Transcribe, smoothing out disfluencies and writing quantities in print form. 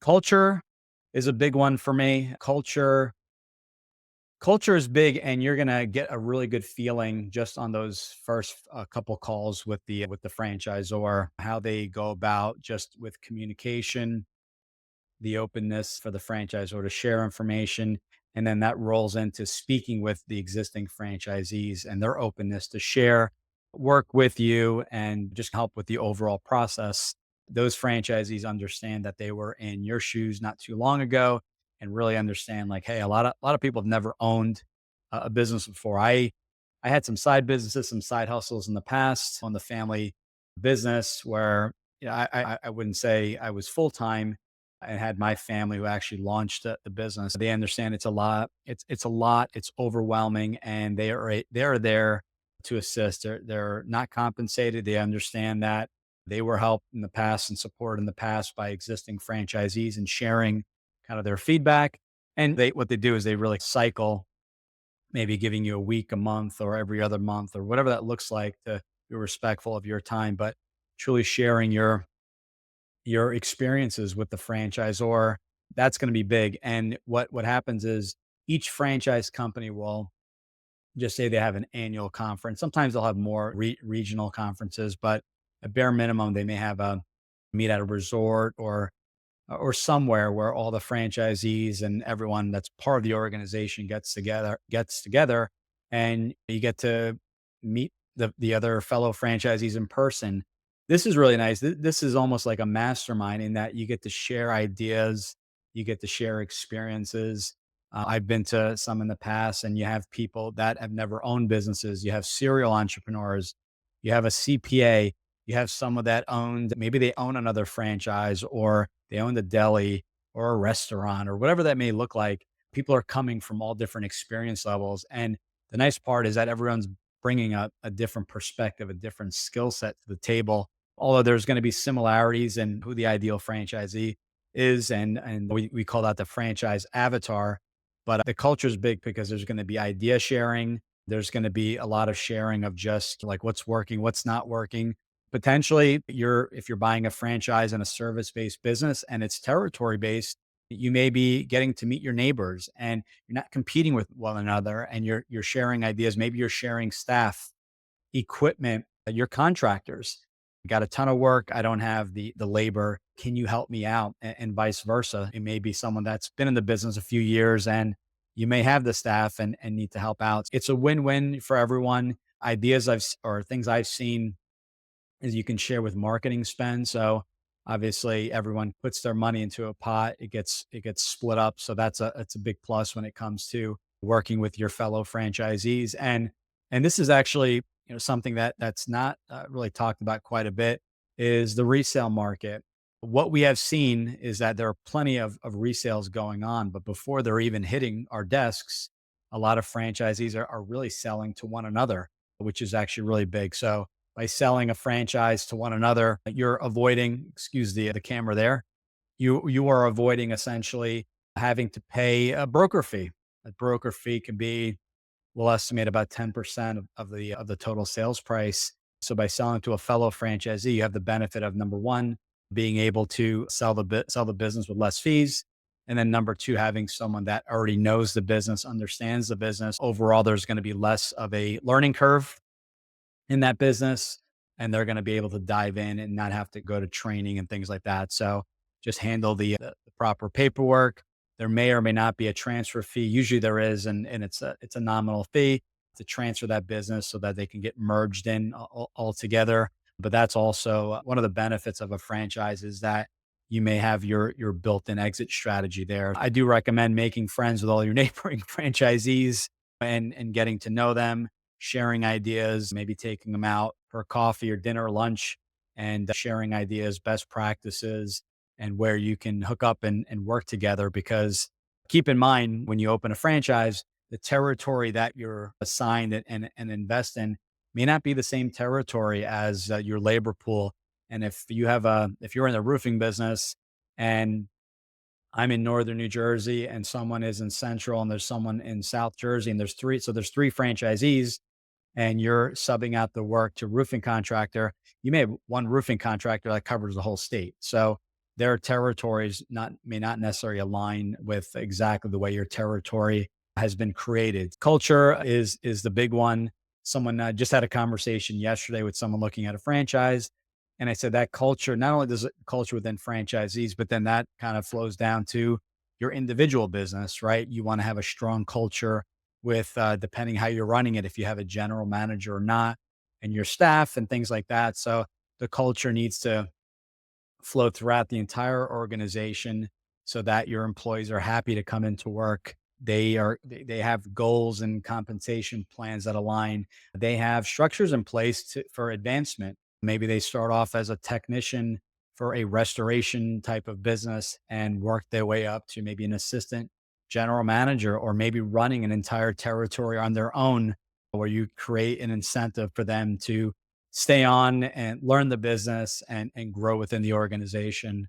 Culture is a big one for me. Culture is big, and you're gonna get a really good feeling just on those first couple calls with the franchisor, how they go about just with communication, the openness for the franchisor to share information, and then that rolls into speaking with the existing franchisees and their openness to share, work with you, and just help with the overall process. Those franchisees understand that they were in your shoes not too long ago and really understand like, hey, a lot of people have never owned a business before. I had some side businesses, some side hustles in the past on the family business where I wouldn't say I was full time. I had my family who actually launched the business. They understand it's a lot. It's a lot. It's overwhelming, and they are there to assist. They're not compensated. They understand that they were helped in the past and supported in the past by existing franchisees and sharing kind of their feedback. And they what they do is they really cycle, maybe giving you a week, a month, or every other month, or whatever that looks like to be respectful of your time, but truly sharing your experiences with the franchisor. That's going to be big. And what happens is each franchise company will just say they have an annual conference. Sometimes they'll have more regional conferences, but at bare minimum, they may have a meet at a resort or somewhere where all the franchisees and everyone that's part of the organization gets together and you get to meet the other fellow franchisees in person. This is really nice. This is almost like a mastermind in that you get to share ideas, you get to share experiences. I've been to some in the past, and you have people that have never owned businesses. You have serial entrepreneurs, you have a CPA, you have someone that owned, maybe they own another franchise or they own a deli or a restaurant or whatever that may look like. People are coming from all different experience levels. And the nice part is that everyone's bringing a different perspective, a different skill set to the table. Although there's going to be similarities in who the ideal franchisee is. And we call that the franchise avatar. But the culture is big because there's going to be idea sharing. There's going to be a lot of sharing of just like what's working, what's not working. Potentially, if you're buying a franchise in a service-based business and it's territory-based, you may be getting to meet your neighbors and you're not competing with one another and you're sharing ideas. Maybe you're sharing staff, equipment, your contractors. Got a ton of work. I don't have the labor. Can you help me out? And vice versa. It may be someone that's been in the business a few years and you may have the staff and need to help out. It's a win-win for everyone. Ideas or things I've seen is you can share with marketing spend. So obviously everyone puts their money into a pot. It gets split up. So that's a big plus when it comes to working with your fellow franchisees. And this is actually something that's not really talked about quite a bit is the resale market. What we have seen is that there are plenty of resales going on, but before they're even hitting our desks, a lot of franchisees are really selling to one another, which is actually really big. So by selling a franchise to one another, you're avoiding, excuse the camera there, you are avoiding essentially having to pay a broker fee. A broker fee can be, we'll estimate about 10% of the total sales price. So by selling to a fellow franchisee, you have the benefit of number one, being able to sell the business with less fees. And then number two, having someone that already knows the business, understands the business. Overall, there's going to be less of a learning curve in that business, and they're going to be able to dive in and not have to go to training and things like that. So just handle the proper paperwork. There may or may not be a transfer fee. Usually there is, and it's a nominal fee to transfer that business so that they can get merged in all together. But that's also one of the benefits of a franchise is that you may have your built-in exit strategy there. I do recommend making friends with all your neighboring franchisees and getting to know them, sharing ideas, maybe taking them out for coffee or dinner or lunch and sharing ideas, best practices, and where you can hook up and work together. Because keep in mind, when you open a franchise, the territory that you're assigned and invest in may not be the same territory as your labor pool. And if you're in the roofing business and I'm in northern New Jersey and someone is in central and there's someone in South Jersey and there's three franchisees and you're subbing out the work to roofing contractor, you may have one roofing contractor that covers the whole state. So their territories not may not necessarily align with exactly the way your territory has been created. Culture is the big one. Someone just had a conversation yesterday with someone looking at a franchise, and I said that culture, not only does it culture within franchisees, but then that kind of flows down to your individual business, right? You want to have a strong culture with depending how you're running it, if you have a general manager or not, and your staff and things like that. So the culture needs to flow throughout the entire organization so that your employees are happy to come into work. They have goals and compensation plans that align. They have structures in place for advancement. Maybe they start off as a technician for a restoration type of business and work their way up to maybe an assistant general manager, or maybe running an entire territory on their own, where you create an incentive for them to stay on and learn the business and grow within the organization.